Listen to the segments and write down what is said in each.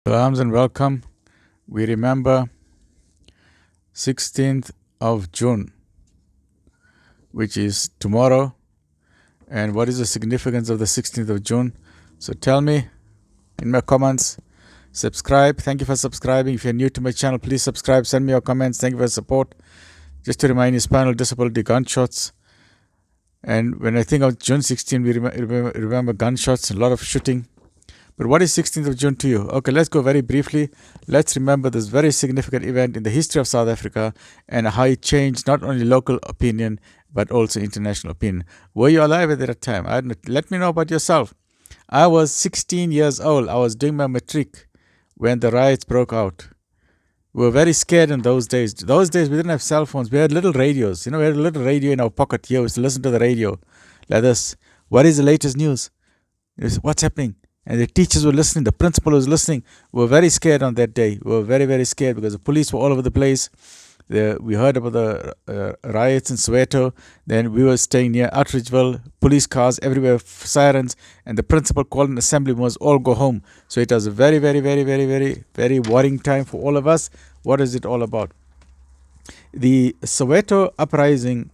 Salams and welcome. We remember 16th of June, which is tomorrow. And what is the significance of the 16th of June? So tell me in my comments. Subscribe. Thank you for subscribing. If you're new to my channel, please subscribe. Send me your comments. Thank you for your support. Just to remind you, spinal disability, gunshots. And when I think of June 16, we remember gunshots, a lot of shooting. But what is 16th of June to you? Okay, let's go very briefly. Let's remember this very significant event in the history of South Africa and how it changed not only local opinion, but also international opinion. Were you alive at that time? Let me know about yourself. I was 16 years old. I was doing my matric when the riots broke out. We were very scared in those days. Those days, we didn't have cell phones. We had little radios. We had a little radio in our pocket here. We used to listen to the radio like this. What is the latest news? What's happening? And the teachers were listening, the principal was listening. We were very scared on that day. We were very, very scared because the police were all over the place. We heard about the riots in Soweto. Then we were staying near Outreachville, police cars everywhere, sirens. And the principal called an assembly, we must all go home. So it was a very, very, very, very, very, very worrying time for all of us. What is it all about? The Soweto uprising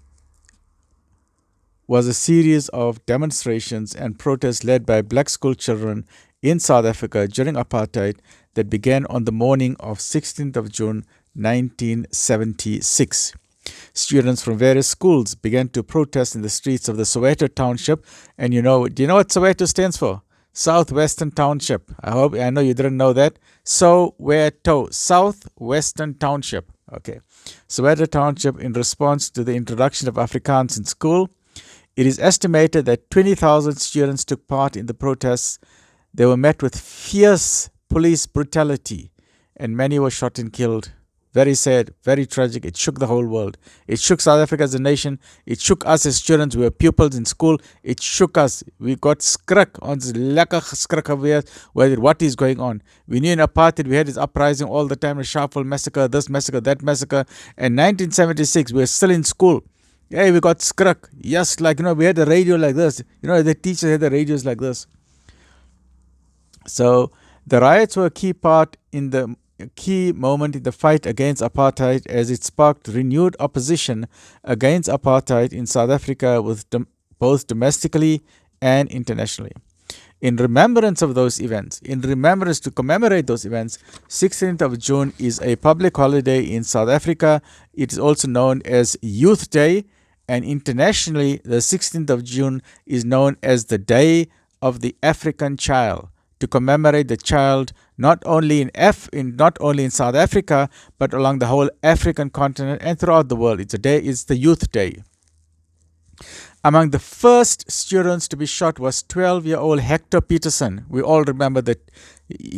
was a series of demonstrations and protests led by black school children in South Africa during apartheid that began on the morning of 16th of June 1976. Students from various schools began to protest in the streets of the Soweto township. And do you know what Soweto stands for? Southwestern Township. I know you didn't know that. Soweto, Southwestern Township. Okay. Soweto Township, in response to the introduction of Afrikaans in school. It is estimated that 20,000 students took part in the protests. They were met with fierce police brutality, and many were shot and killed. Very sad, very tragic. It shook the whole world. It shook South Africa as a nation. It shook us as students. We were pupils in school. It shook us. We got skrik. Ons lekker skrik geweer what is going on. We knew in apartheid we had this uprising all the time, a Sharpeville massacre, this massacre, that massacre. And 1976, we were still in school. Yeah, we got skrik. Yes, we had a radio like this. The teachers had the radios like this. So the riots were a key moment in the fight against apartheid, as it sparked renewed opposition against apartheid in South Africa, both domestically and internationally. In remembrance of those events, to commemorate those events, 16th of June is a public holiday in South Africa. It is also known as Youth Day, and internationally, the 16th of June is known as the Day of the African Child, to commemorate the child not only in South Africa, but along the whole African continent and throughout the world. It's the Youth Day. Among the first students to be shot was 12-year-old Hector Peterson. We all remember the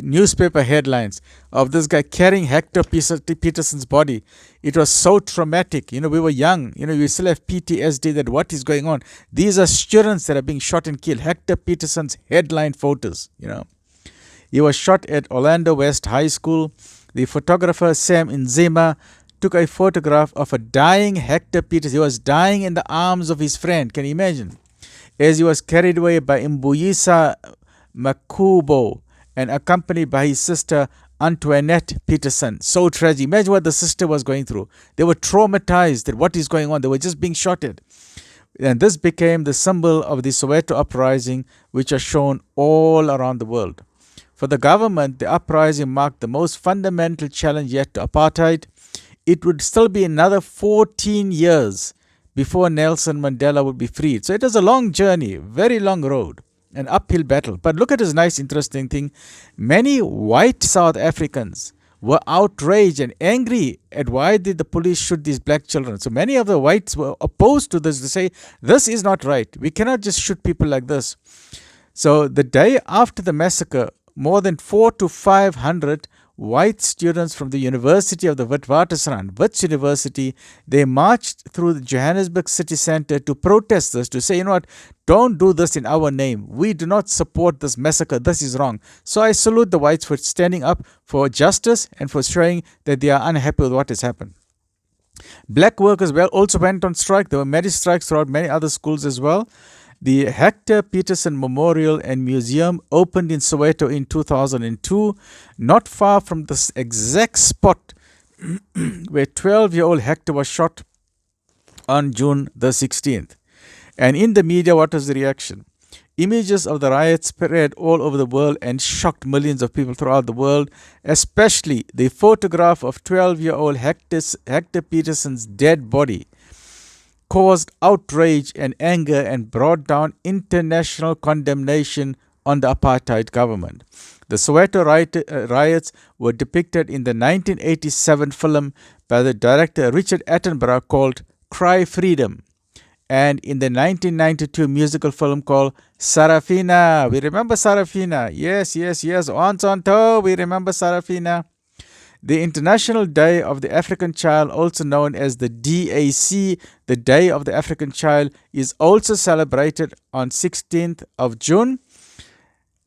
newspaper headlines of this guy carrying Hector Peterson's body. It was so traumatic. We were young. We still have PTSD that what is going on. These are students that are being shot and killed. Hector Peterson's headline photos, He was shot at Orlando West High School. The photographer Sam Nzima took a photograph of a dying Hector Peterson. He was dying in the arms of his friend. Can you imagine? As he was carried away by Mbuyisa Makubo and accompanied by his sister Antoinette Peterson. So tragic. Imagine what the sister was going through. They were traumatized at what is going on. They were just being shot at. And this became the symbol of the Soweto uprising, which are shown all around the world. For the government, the uprising marked the most fundamental challenge yet to apartheid. It would still be another 14 years before Nelson Mandela would be freed. So it was a long journey, very long road, an uphill battle. But look at this nice, interesting thing. Many white South Africans were outraged and angry at why did the police shoot these black children. So many of the whites were opposed to this, to say, this is not right. We cannot just shoot people like this. So the day after the massacre, more than 400 to 500 white students from the University of the Witwatersrand, Wits University, they marched through the Johannesburg city center to protest this, to say, don't do this in our name. We do not support this massacre. This is wrong. So I salute the whites for standing up for justice and for showing that they are unhappy with what has happened. Black workers also went on strike. There were many strikes throughout many other schools as well. The Hector Peterson Memorial and Museum opened in Soweto in 2002, not far from this exact spot where 12-year-old Hector was shot on June the 16th. And in the media, what was the reaction? Images of the riots spread all over the world and shocked millions of people throughout the world, especially the photograph of 12-year-old Hector Peterson's dead body caused outrage and anger and brought down international condemnation on the apartheid government. The Soweto riots were depicted in the 1987 film by the director Richard Attenborough called Cry Freedom, and in the 1992 musical film called Sarafina. We remember Sarafina. Yes. Once on toe, we remember Sarafina. The International Day of the African Child, also known as the DAC, the Day of the African Child, is also celebrated on 16th of June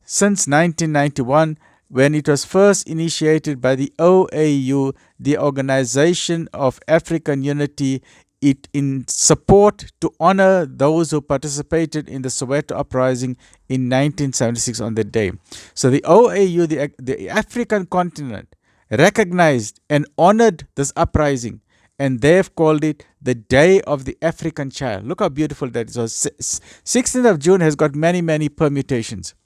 since 1991, when it was first initiated by the OAU, the Organization of African Unity, in support to honor those who participated in the Soweto uprising in 1976 on that day. So the OAU, the African continent, recognized and honored this uprising, and they've called it the Day of the African Child. Look how beautiful that is. So 16th of June has got many permutations.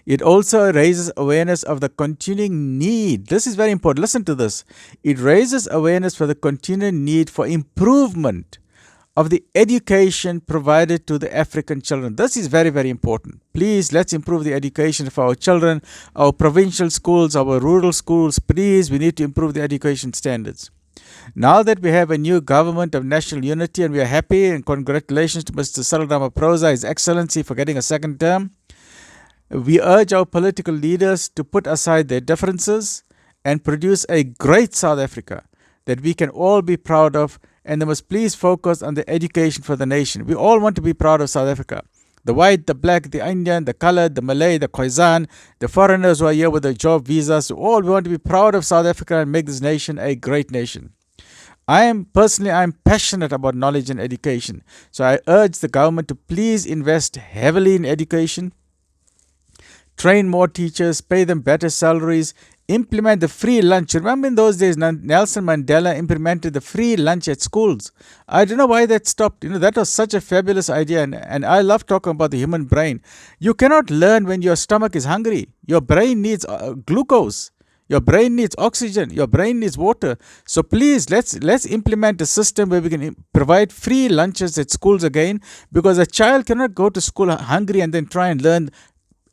It also raises awareness of the continuing need. This is very important. Listen to this. It raises awareness for the continuing need for improvement of the education provided to the African children. This is very important. Please, let's improve the education for our children, our provincial schools, our rural schools. Please, we need to improve the education standards. Now that we have a new government of national unity and we are happy, and congratulations to Mr. Cyril Ramaphosa, His Excellency, for getting a second term, we urge our political leaders to put aside their differences and produce a great South Africa that we can all be proud of, and they must please focus on the education for the nation. We all want to be proud of South Africa. The white, the black, the Indian, the colored, the Malay, the Khoisan, the foreigners who are here with the job visas, all we want to be proud of South Africa and make this nation a great nation. I'm passionate about knowledge and education. So I urge the government to please invest heavily in education, train more teachers, pay them better salaries, implement the free lunch. Remember in those days, Nelson Mandela implemented the free lunch at schools. I don't know why that stopped. That was such a fabulous idea. And I love talking about the human brain. You cannot learn when your stomach is hungry. Your brain needs glucose. Your brain needs oxygen. Your brain needs water. So please, let's implement a system where we can provide free lunches at schools again, because a child cannot go to school hungry and then try and learn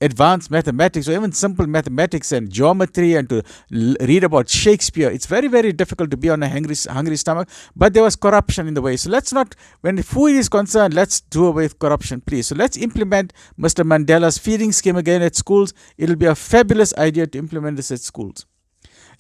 advanced mathematics or even simple mathematics and geometry and to read about Shakespeare. It's very difficult to be on a hungry stomach, but there was corruption in the way. So let's not, when food is concerned, let's do away with corruption, please. So let's implement Mr. Mandela's feeding scheme again at schools. It'll be a fabulous idea to implement this at schools.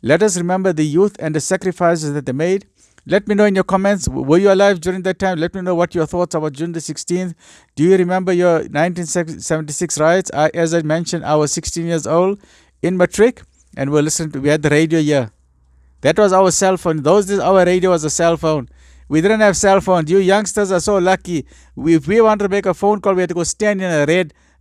Let us remember the youth and the sacrifices that they made. Let me know in your comments, were you alive during that time? Let me know what your thoughts about June the 16th. Do you remember your 1976 riots? As I mentioned, I was 16 years old in matric, and we had the radio here. That was our cell phone. Those days, our radio was a cell phone. We didn't have cell phones. You youngsters are so lucky. If we wanted to make a phone call, we had to go stand in a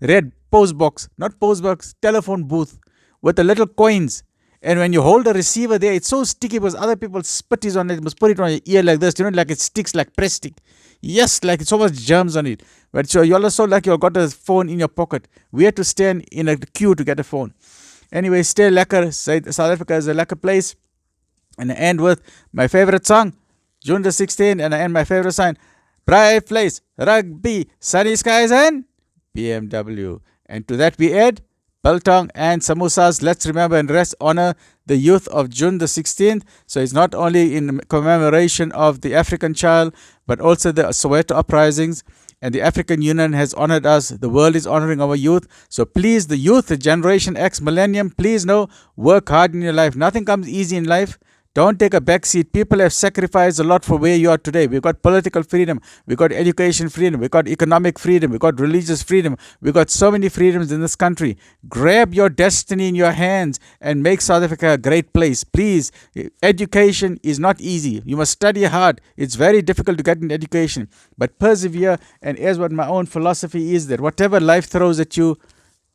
red post box, not post box, telephone booth with the little coins. And when you hold a receiver there, it's so sticky because other people spit is on it. You must put it on your ear like this. Like it sticks like plastic. Yes, like it's so much germs on it. But so you're so lucky you got a phone in your pocket. We had to stand in a queue to get a phone. Anyway, stay lekker. South Africa is a lekker place. And I end with my favorite song, June the 16th. And I end my favorite sign, bright place, rugby, sunny skies and BMW. And to that we add biltong and samosas. Let's remember and honor the youth of June the 16th. So it's not only in commemoration of the African child, but also the Soweto uprisings. And the African Union has honored us. The world is honoring our youth. So please, the youth, the Generation X, Millennium, please know, work hard in your life. Nothing comes easy in life. Don't take a back seat. People have sacrificed a lot for where you are today. We've got political freedom. We've got education freedom. We've got economic freedom. We've got religious freedom. We've got so many freedoms in this country. Grab your destiny in your hands and make South Africa a great place. Please, education is not easy. You must study hard. It's very difficult to get an education. But persevere. And here's what my own philosophy is, that whatever life throws at you,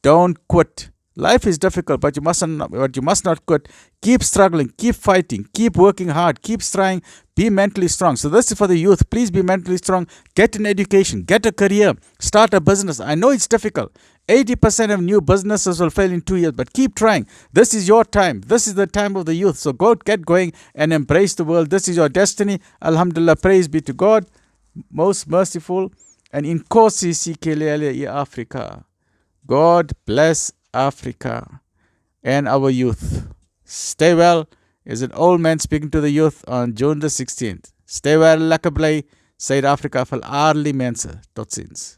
don't quit. Life is difficult, but you must not quit. Keep struggling, keep fighting, keep working hard, keep trying, be mentally strong. So this is for the youth. Please be mentally strong. Get an education, get a career, start a business. I know it's difficult. 80% of new businesses will fail in 2 years, but keep trying. This is your time. This is the time of the youth. So go, get going and embrace the world. This is your destiny. Alhamdulillah, praise be to God, most merciful. And in Kosi Sikelele Africa. God bless Africa and our youth. Stay well. Is an old man speaking to the youth on June the 16th. Stay well, lekker bly. Suid-Afrika vir al die mense. Tot ziens.